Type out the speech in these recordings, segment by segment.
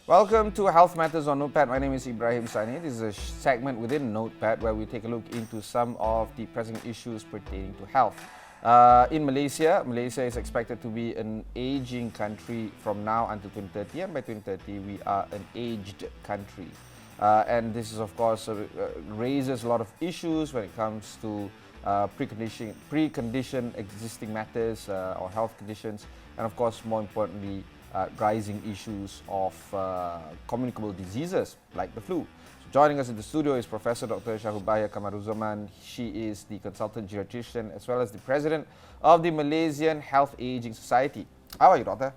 Welcome to Health Matters on Notepad. My name is Ibrahim Sani. This is a segment within Notepad where we take a look into some of the pressing issues pertaining to health. In Malaysia, Malaysia is expected to be an aging country from now until 2030, and by 2030 we are an aged country. And this is, of course, raises a lot of issues when it comes to precondition existing matters or health conditions, and of course, more importantly, rising issues of communicable diseases like the flu. So joining us in the studio is Professor Dr. Shahubaya Kamaruzaman. She is the consultant geriatrician as well as the president of the Malaysian Health Aging Society. How are you, doctor?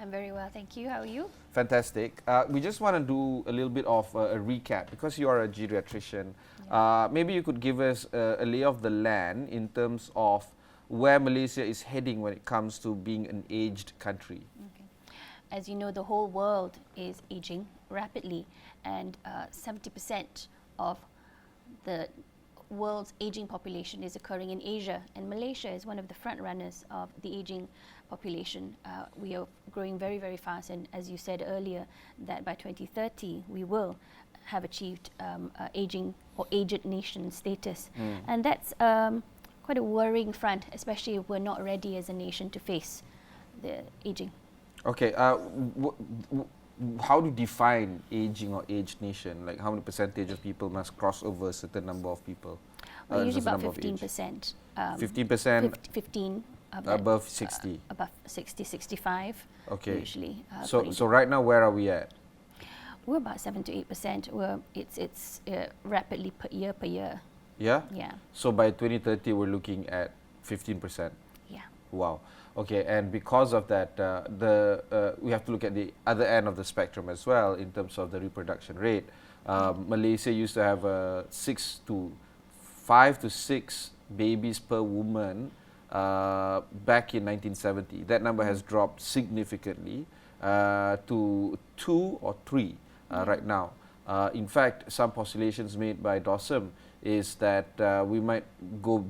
I'm very well, thank you. How are you? Fantastic. We just want to do a little bit of a recap because you are a geriatrician. Maybe you could give us a lay of the land in terms of where Malaysia is heading when it comes to being an aged country. Okay. As you know, the whole world is aging rapidly, and 70% of the world's aging population is occurring in Asia, and Malaysia is one of the front runners of the aging population. We are growing very, very fast, and as you said earlier, that by 2030 we will have achieved aging or aged nation status, and that's quite a worrying front, especially if we're not ready as a nation to face the aging. Okay, how do you define aging or aged nation? Like how many percentage of people must cross over a certain number of people? Well, usually about 15%. 15%? 15. Above 60? Above 60, 65. Okay. Usually. So right now, where are we at? We're about 7 to 8%. It's rapidly per year. Yeah? Yeah. So by 2030, we're looking at 15%? Yeah. Wow. Okay, and because of that, we have to look at the other end of the spectrum as well in terms of the reproduction rate. Malaysia used to have 5 to 6 babies per woman back in 1970. That number has dropped significantly to 2 or 3 right now. In fact, some postulations made by DOSM is that we might go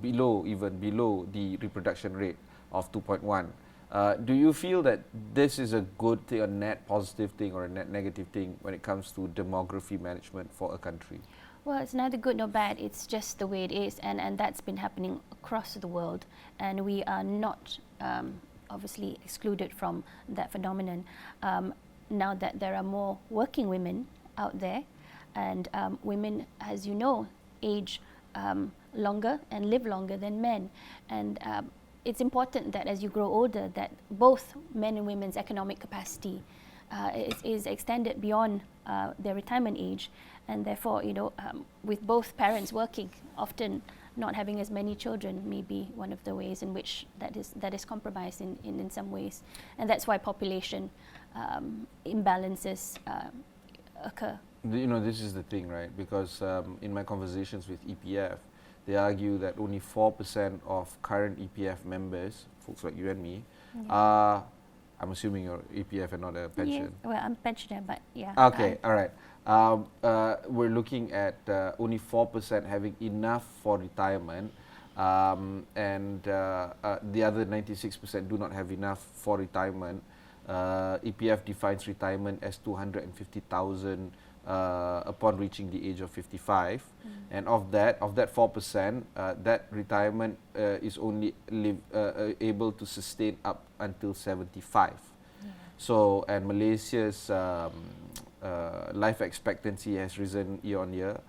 even below the reproduction rate of 2.1. Do you feel that this is a good thing, a net positive thing, or a net negative thing when it comes to demography management for a country? Well, it's neither good nor bad. It's just the way it is, and that's been happening across the world, and we are not obviously excluded from that phenomenon. Now that there are more working women out there, and women, as you know, age longer and live longer than men, and it's important that as you grow older, that both men and women's economic capacity is extended beyond their retirement age, and therefore, with both parents working, often not having as many children may be one of the ways in which that is compromised in some ways, and that's why population imbalances occur. This is the thing, right? Because in my conversations with EPF, they argue that only 4% of current EPF members, folks like you and me, I'm assuming you're EPF and not a pension. Yeah, well, I'm a pensioner, but yeah. Okay, all right. We're looking at only 4% having enough for retirement, and the other 96% do not have enough for retirement. EPF defines retirement as 250,000 upon reaching the age of 55, and of that 4%, that retirement is only able to sustain up until 75. So, and Malaysia's life expectancy has risen year on year.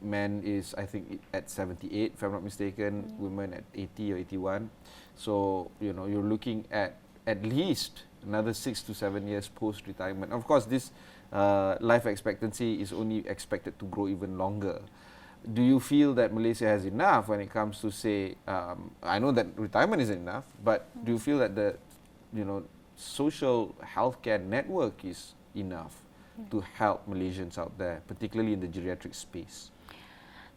Men is, I think, at 78, if I'm not mistaken. Women at 80 or 81. So, you're looking at least another 6 to 7 years post-retirement. Of course, this life expectancy is only expected to grow even longer. Do you feel that Malaysia has enough when it comes to, say, I know that retirement isn't enough, but do you feel that the, social healthcare network is enough to help Malaysians out there, particularly in the geriatric space?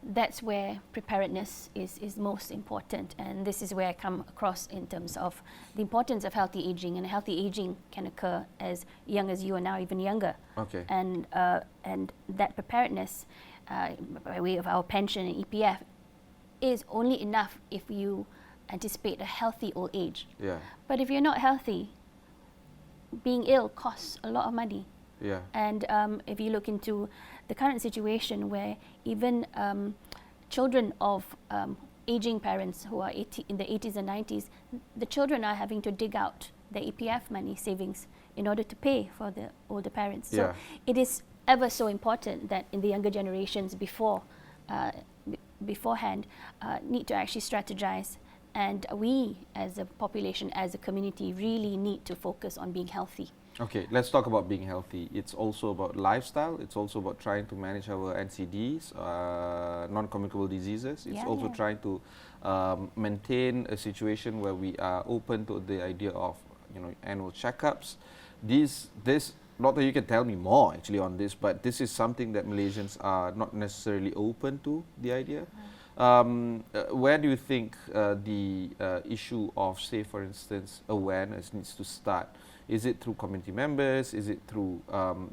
That's where preparedness is most important, and this is where I come across in terms of the importance of healthy aging, and healthy aging can occur as young as you are now, even younger. Okay. And that preparedness, by way of our pension and EPF, is only enough if you anticipate a healthy old age. Yeah. But if you're not healthy, being ill costs a lot of money. Yeah. And if you look into the current situation where even children of aging parents who are in the 80s and 90s, the children are having to dig out their EPF money savings in order to pay for the older parents. So Yeah. it is ever so important that in the younger generations beforehand need to actually strategize, and we as a population, as a community, really need to focus on being healthy. Okay, let's talk about being healthy. It's also about lifestyle. It's also about trying to manage our NCDs, non-communicable diseases. It's also trying to maintain a situation where we are open to the idea of, you know, annual checkups. This, not that you can tell me more actually on this, but this is something that Malaysians are not necessarily open to, the idea. Where do you think the issue of, say, for instance, awareness needs to start? Is it through community members? Is it through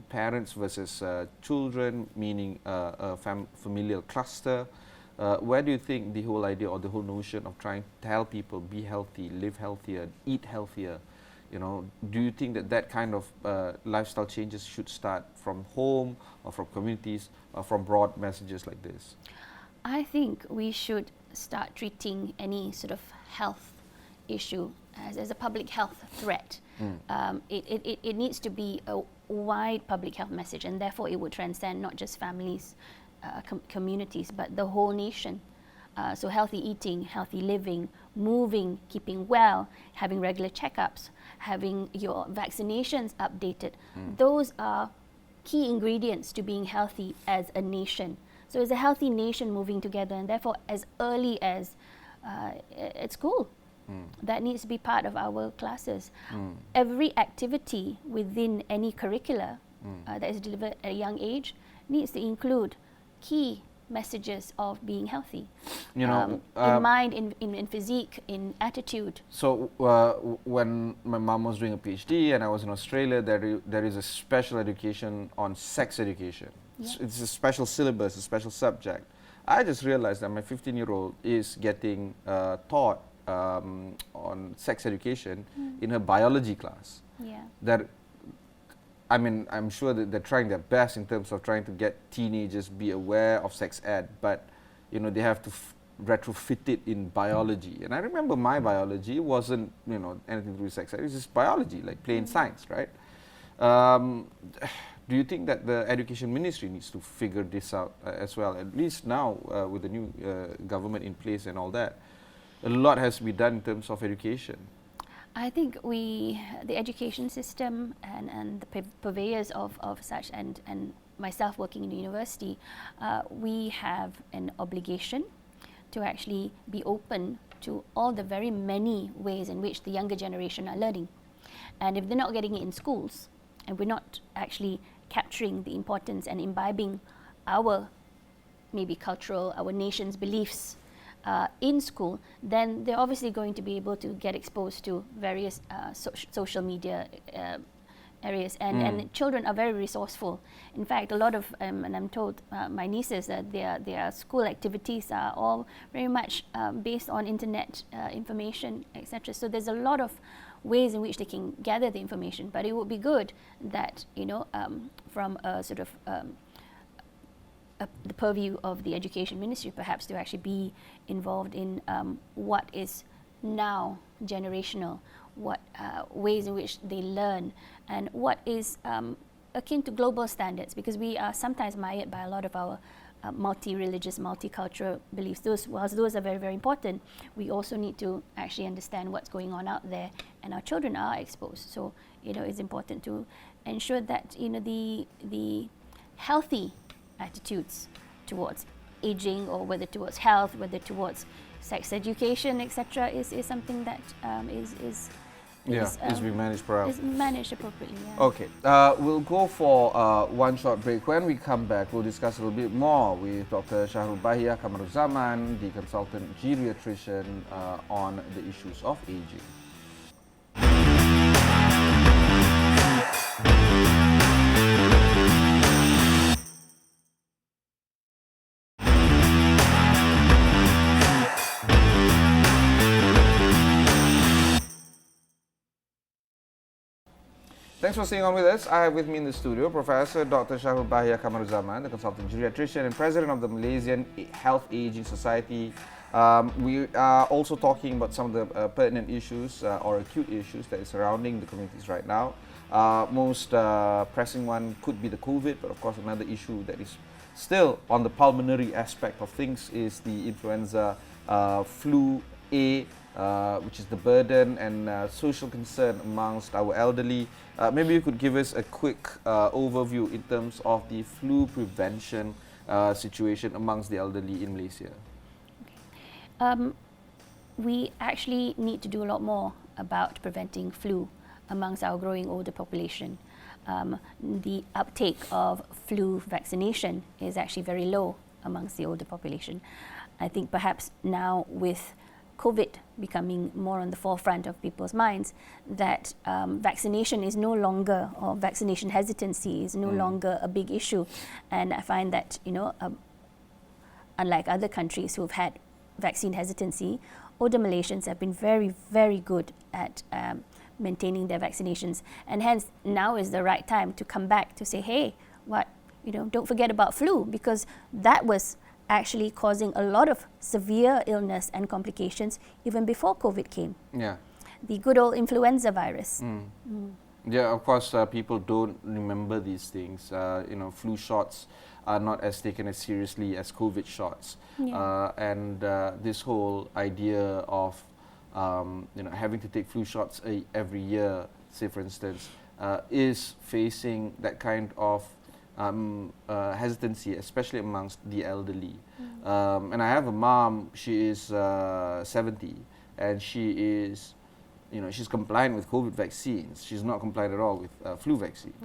parents versus children, meaning a familial cluster? Where do you think the whole idea or the whole notion of trying to tell people be healthy, live healthier, eat healthier, you know, do you think that that kind of lifestyle changes should start from home or from communities or from broad messages like this? I think we should start treating any sort of health issue as a public health threat. It needs to be a wide public health message, and therefore it would transcend not just families, communities, but the whole nation. So healthy eating, healthy living, moving, keeping well, having regular checkups, having your vaccinations updated. Those are key ingredients to being healthy as a nation. So it's a healthy nation moving together, and therefore as early as at school, that needs to be part of our classes. Every activity within any curricula that is delivered at a young age needs to include key messages of being healthy, you know, in mind, in physique, in attitude. So when my mom was doing a PhD and I was in Australia, there is a special education on sex education. It's a special syllabus, a special subject. I just realized that my 15-year-old is getting taught on sex education in her biology class. That, I mean, I'm sure that they're trying their best in terms of trying to get teenagers be aware of sex ed, but you know, they have to retrofit it in biology. And I remember my biology wasn't, you know, anything to do with sex ed. It was just biology, like plain science, right? Do you think that the education ministry needs to figure this out as well? At least now, with the new government in place and all that, a lot has to be done in terms of education. I think the education system and the purveyors of such, and myself working in the university, we have an obligation to actually be open to all the very many ways in which the younger generation are learning. And if they're not getting it in schools, and we're not actually capturing the importance and imbibing our maybe cultural, our nation's beliefs in school, then they're obviously going to be able to get exposed to various social media areas, and children are very resourceful. In fact, a lot of, and I'm told my nieces that their school activities are all very much based on internet information, etc. So there's a lot of ways in which they can gather the information, but it would be good that, you know, from a sort of the purview of the education ministry, perhaps, to actually be involved in what is now generational, what ways in which they learn, and what is akin to global standards, because we are sometimes mired by a lot of our multi-religious, multicultural beliefs. Whilst those are very, very important, we also need to actually understand what's going on out there, and our children are exposed. So, you know, it's important to ensure that, you know, the healthy attitudes towards aging, or whether towards health, whether towards sex education, etc., is something that is being managed properly. Is managed appropriately. Okay, we'll go for one short break. When we come back, we'll discuss a little bit more with Dr. Shahrul Bahia Kamaruzaman, the consultant geriatrician, on the issues of aging. Thanks for staying on with us. I have with me in the studio Professor Dr. Shahrul Bahia Kamaruzaman, the consultant geriatrician and president of the Malaysian Health Aging Society. We are also talking about some of the pertinent issues or acute issues that is surrounding the communities right now. Most pressing one could be the COVID, but of course another issue that is still on the pulmonary aspect of things is the influenza flu A, which is the burden and social concern amongst our elderly. Maybe you could give us a quick overview in terms of the flu prevention situation amongst the elderly in Malaysia. We actually need to do a lot more about preventing flu amongst our growing older population. The uptake of flu vaccination is actually very low amongst the older population. I think perhaps now with COVID becoming more on the forefront of people's minds, that vaccination is no longer, or vaccination hesitancy is no longer a big issue. And I find that, unlike other countries who've had vaccine hesitancy, older Malaysians have been very, very good at maintaining their vaccinations, and hence now is the right time to come back to say, hey, don't forget about flu, because that was actually causing a lot of severe illness and complications even before COVID came. Yeah. The good old influenza virus. Yeah, of course, people don't remember these things. Flu shots are not as taken as seriously as COVID shots. Yeah. And this whole idea of having to take flu shots every year, say for instance, is facing that kind of hesitancy, especially amongst the elderly. And I have a mom, she is 70, and she is, she's compliant with COVID vaccines. She's not compliant at all with flu vaccine.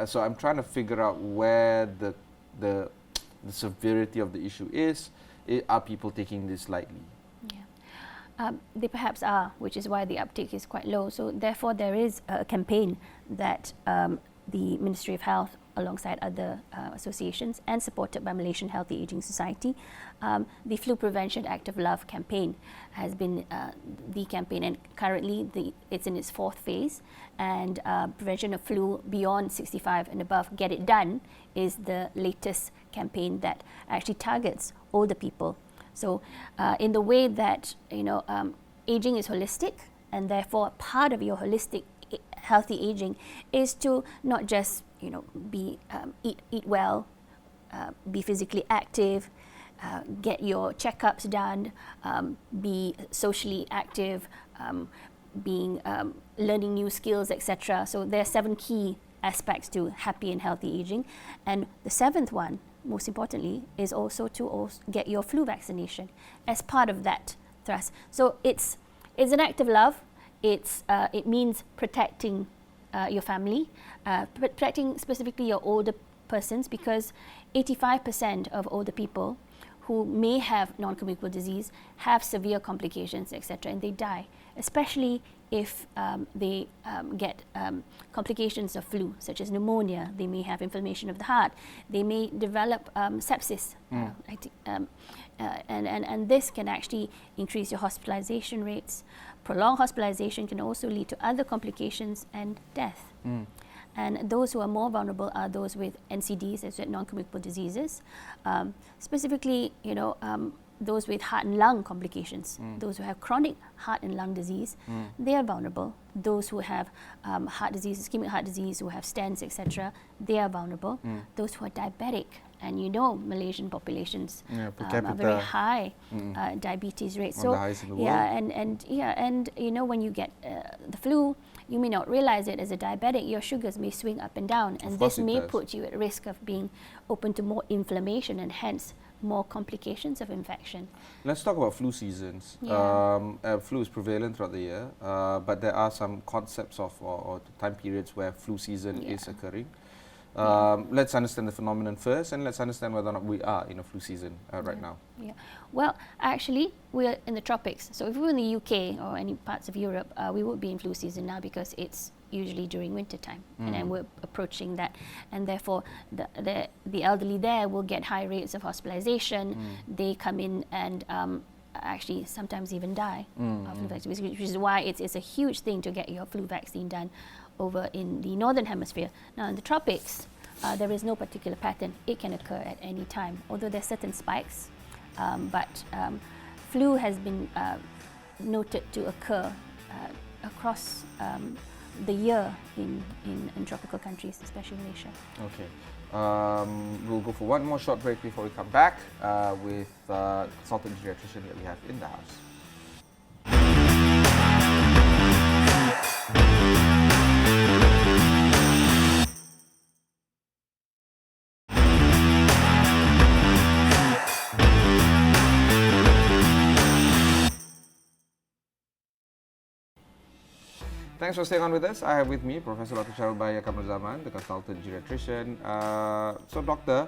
So I'm trying to figure out where the severity of the issue is. Are people taking this lightly? They perhaps are, which is why the uptake is quite low. So therefore there is a campaign that the Ministry of Health, alongside other associations and supported by Malaysian Healthy Aging Society, the Flu Prevention Act of Love campaign has been the campaign, and currently it's in its fourth phase, and prevention of flu beyond 65 and above, Get It Done, is the latest campaign that actually targets older people. So in the way that aging is holistic, and therefore part of your holistic healthy aging is to not just eat well, be physically active, get your checkups done, be socially active, learning new skills, etc. So there are 7 key aspects to happy and healthy aging, and the 7th one, most importantly, is also to get your flu vaccination as part of that thrust. So it's an act of love. It means protecting your family, protecting specifically your older persons, because 85% of older people who may have non-communicable disease have severe complications, etc., and they die, especially if they get complications of flu, such as pneumonia. They may have inflammation of the heart. They may develop sepsis. And this can actually increase your hospitalization rates. Prolonged hospitalization can also lead to other complications and death. And those who are more vulnerable are those with NCDs, as non-communicable diseases, specifically, those with heart and lung complications. Those who have chronic heart and lung disease, they are vulnerable. Those who have heart disease, ischemic heart disease, who have stents, etc., they are vulnerable. Those who are diabetic, and Malaysian populations are very high diabetes rates. So when you get the flu, you may not realize it as a diabetic. Your sugars may swing up and down, and this may put you at risk of being open to more inflammation and hence more complications of infection. Let's talk about flu seasons. Flu is prevalent throughout the year, but there are some concepts of or time periods where flu season is occurring. Let's understand the phenomenon first, and let's understand whether or not we are in a flu season right now. Well, actually, we're in the tropics. So if we were in the UK or any parts of Europe, we would be in flu season now, because it's usually during winter time, and then we're approaching that, and therefore the elderly there will get high rates of hospitalization. They come in and actually sometimes even die of flu vaccine, which is why it's a huge thing to get your flu vaccine done over in the northern hemisphere. Now in the tropics, there is no particular pattern. It can occur at any time, although there are certain spikes. But flu has been noted to occur across the year in tropical countries, especially Malaysia. Okay. We'll go for one more short break before we come back with consultant geriatrician that we have in the house. Thanks for staying on with us. I have with me Professor Dr. Baharu Kamarazaman, the consultant geriatrician. So, doctor,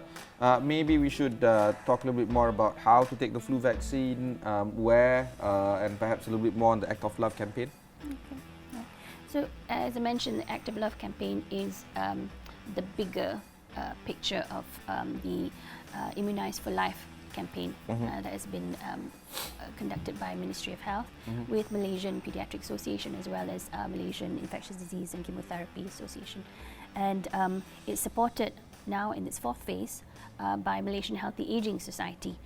maybe we should talk a little bit more about how to take the flu vaccine, where, and perhaps a little bit more on the Act of Love campaign. Okay. Yeah. So, as I mentioned, the Act of Love campaign is the bigger picture of the Immunize for Life campaign that has been conducted by Ministry of Health with Malaysian Pediatric Association as well as Malaysian Infectious Disease and Chemotherapy Association. And it's supported now in its fourth phase by Malaysian Healthy Aging Society.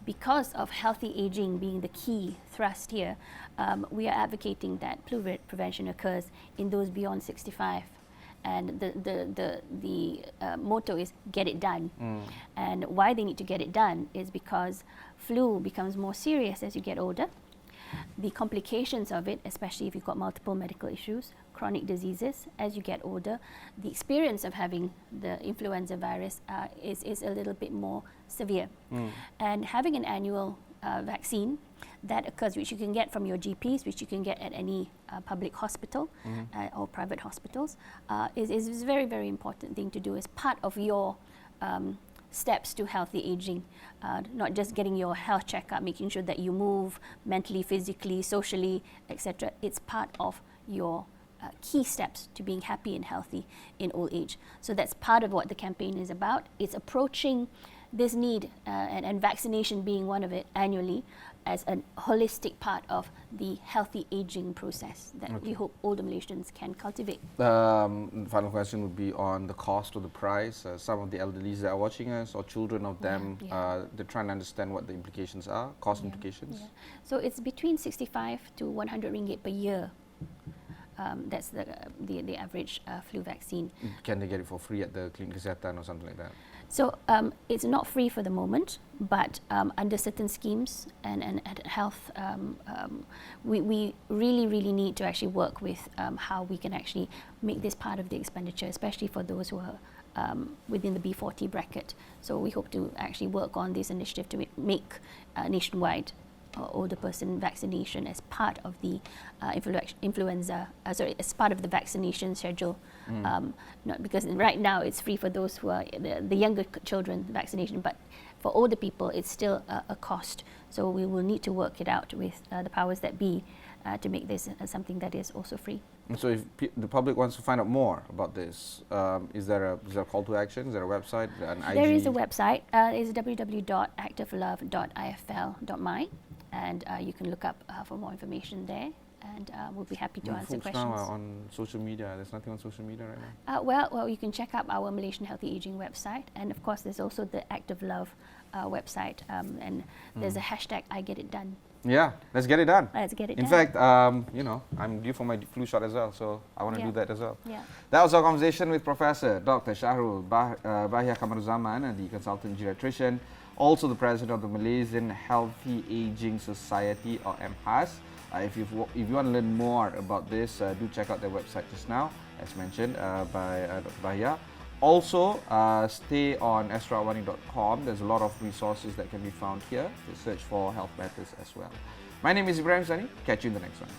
Because of healthy aging being the key thrust here, we are advocating that flu prevention occurs in those beyond 65. And the motto is get it done. And why they need to get it done is because flu becomes more serious as you get older. The complications of it, especially if you've got multiple medical issues, chronic diseases, as you get older, the experience of having the influenza virus is a little bit more severe. And having an annual vaccine that occurs, which you can get from your GPs, which you can get at any public hospital or private hospitals, is a very, very important thing to do as part of your steps to healthy aging. Not just getting your health checkup, making sure that you move mentally, physically, socially, etc. It's part of your key steps to being happy and healthy in old age. So that's part of what the campaign is about. It's approaching this need, and vaccination being one of it, annually, as a holistic part of the healthy aging process that we hope older Malaysians can cultivate. The final question would be on the cost or the price. Some of the elderlies that are watching us, or children of them, they're trying to understand what the implications are, cost implications. So it's between 65 to 100 ringgit per year. That's the average flu vaccine. Can they get it for free at the Klinik Kesihatan or something like that? So it's not free for the moment, but under certain schemes and health, we really need to actually work with how we can actually make this part of the expenditure, especially for those who are within the B40 bracket. So we hope to actually work on this initiative to make nationwide older person vaccination as part of the as part of the vaccination schedule. Not because right now it's free for those who are the younger children vaccination, but for older people it's still a cost. So we will need to work it out with the powers that be to make this something that is also free. And so if the public wants to find out more about this, is there a call to action? Is there a website, an IG? There is a website. It's www.activelove.ifl.my, and you can look up for more information there, and we'll be happy to answer questions. Now on social media, there's nothing on social media right now? Well, you can check out our Malaysian Healthy Aging website, and of course there's also the Act of Love website, and there's a hashtag #IGetItDone. Yeah, let's get it done. Let's get it In done. fact, I'm due for my flu shot as well, so I want to do that as well. Yeah. That was our conversation with Professor Dr. Baharu Kamarazaman, the consultant geriatrician, also the president of the Malaysian Healthy Aging Society, or MHAS. If you want to learn more about this, do check out their website just now, as mentioned by Dr. Bahia. Also, stay on astroawani.com. There's a lot of resources that can be found here. Just search for Health Matters as well. My name is Ibrahim, Sani. Catch you in the next one.